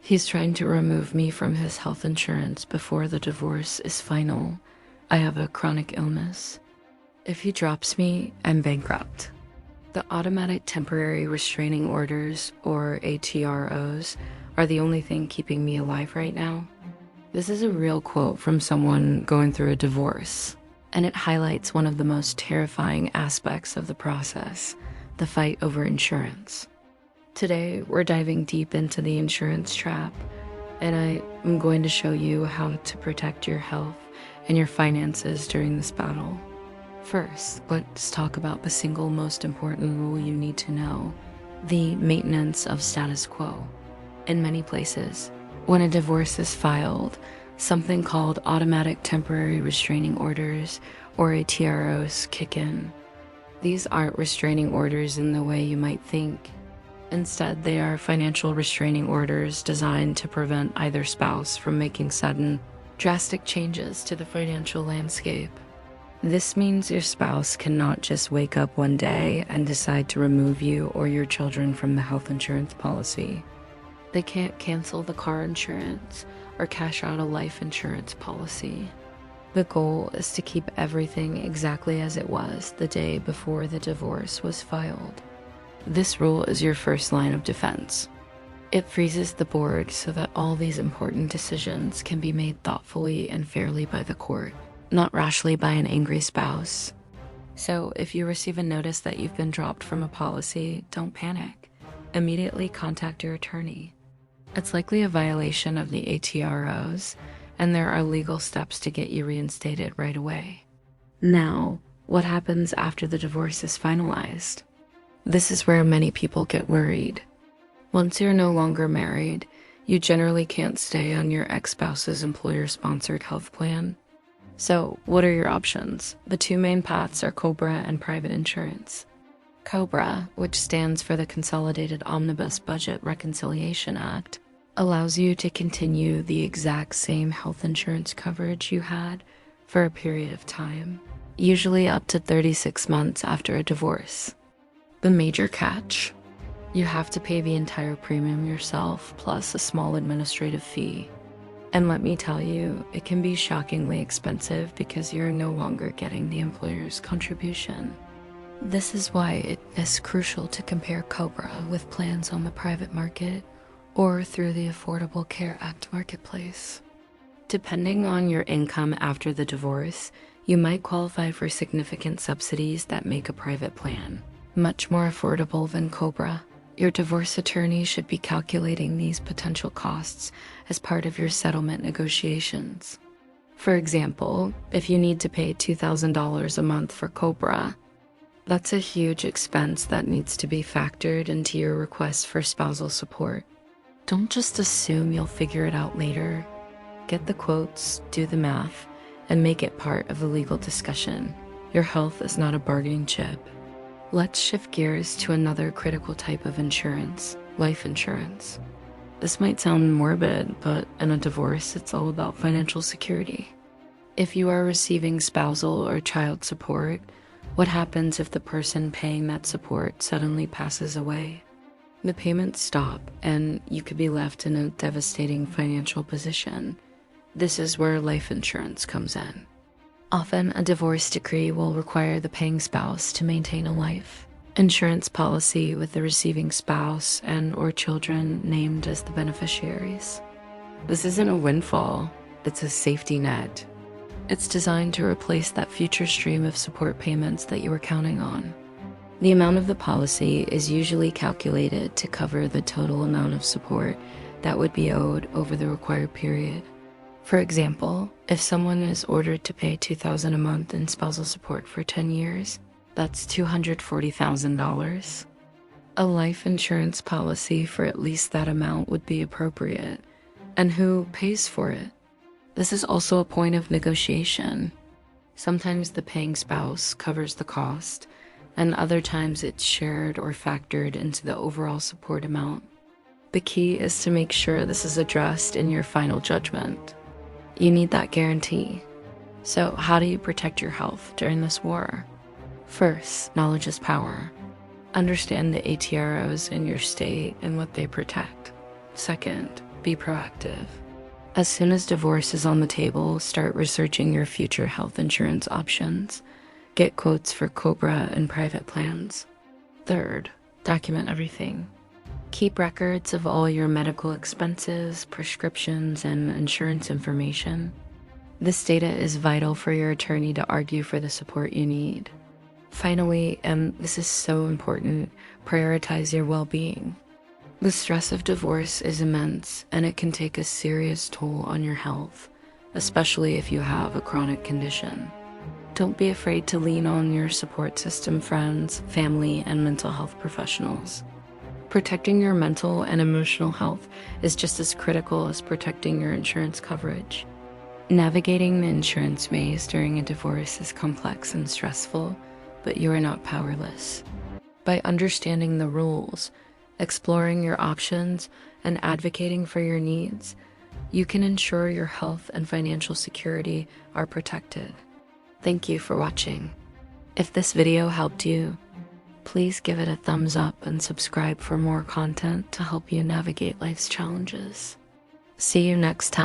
He's trying to remove me from his health insurance before the divorce is final. I have a chronic illness. If he drops me, I'm bankrupt. The automatic temporary restraining orders, or ATROs, are the only thing keeping me alive right now. This is a real quote from someone going through a divorce, and it highlights one of the most terrifying aspects of the process, the fight over insurance. Today, we're diving deep into the insurance trap, and I am going to show you how to protect your health and your finances during this battle. First, let's talk about the single most important rule you need to know, the maintenance of status quo. In many places, when a divorce is filed, something called automatic temporary restraining orders, or ATROs, kick in. These aren't restraining orders in the way you might think. Instead, they are financial restraining orders designed to prevent either spouse from making sudden, drastic changes to the financial landscape. This means your spouse cannot just wake up one day and decide to remove you or your children from the health insurance policy. They can't cancel the car insurance or cash out a life insurance policy. The goal is to keep everything exactly as it was the day before the divorce was filed. This rule is your first line of defense. It freezes the board so that all these important decisions can be made thoughtfully and fairly by the court, not rashly by an angry spouse. So if you receive a notice that you've been dropped from a policy, don't panic. Immediately contact your attorney. It's likely a violation of the ATROs, and there are legal steps to get you reinstated right away. Now, what happens after the divorce is finalized? This is where many people get worried. Once you're no longer married, you generally can't stay on your ex-spouse's employer-sponsored health plan. So, what are your options? The two main paths are COBRA and private insurance. COBRA, which stands for the Consolidated Omnibus Budget Reconciliation Act, allows you to continue the exact same health insurance coverage you had for a period of time, usually up to 36 months after a divorce. The major catch: you have to pay the entire premium yourself plus a small administrative fee. And let me tell you, it can be shockingly expensive because you're no longer getting the employer's contribution. This is why it is crucial to compare COBRA with plans on the private market or through the Affordable Care Act marketplace. Depending on your income after the divorce, you might qualify for significant subsidies that make a private plan much more affordable than COBRA. Your divorce attorney should be calculating these potential costs as part of your settlement negotiations. For example, if you need to pay $2,000 a month for COBRA, that's a huge expense that needs to be factored into your request for spousal support. Don't just assume you'll figure it out later. Get the quotes, do the math, and make it part of the legal discussion. Your health is not a bargaining chip. Let's shift gears to another critical type of insurance, life insurance. This might sound morbid, but in a divorce, it's all about financial security. If you are receiving spousal or child support, what happens if the person paying that support suddenly passes away? The payments stop, and you could be left in a devastating financial position. This is where life insurance comes in. Often, a divorce decree will require the paying spouse to maintain a life insurance policy with the receiving spouse and/or children named as the beneficiaries. This isn't a windfall, it's a safety net. It's designed to replace that future stream of support payments that you were counting on. The amount of the policy is usually calculated to cover the total amount of support that would be owed over the required period. For example, if someone is ordered to pay $2,000 a month in spousal support for 10 years, that's $240,000. A life insurance policy for at least that amount would be appropriate. And who pays for it? This is also a point of negotiation. Sometimes the paying spouse covers the cost, and other times it's shared or factored into the overall support amount. The key is to make sure this is addressed in your final judgment. You need that guarantee. So how do you protect your health during this war? First, knowledge is power. Understand the ATROs in your state and what they protect. Second, Be proactive. As soon as divorce is on the table, start researching your future health insurance options. Get quotes for COBRA and private plans. Third, document everything. Keep records of all your medical expenses, prescriptions, and insurance information. This data is vital for your attorney to argue for the support you need. Finally, and this is so important, prioritize your well-being. The stress of divorce is immense, and it can take a serious toll on your health, especially if you have a chronic condition. Don't be afraid to lean on your support system, friends, family, and mental health professionals. Protecting your mental and emotional health is just as critical as protecting your insurance coverage. Navigating the insurance maze during a divorce is complex and stressful, but you are not powerless. By understanding the rules, exploring your options, and advocating for your needs, you can ensure your health and financial security are protected. Thank you for watching. If this video helped you, please give it a thumbs up and subscribe for more content to help you navigate life's challenges. See you next time.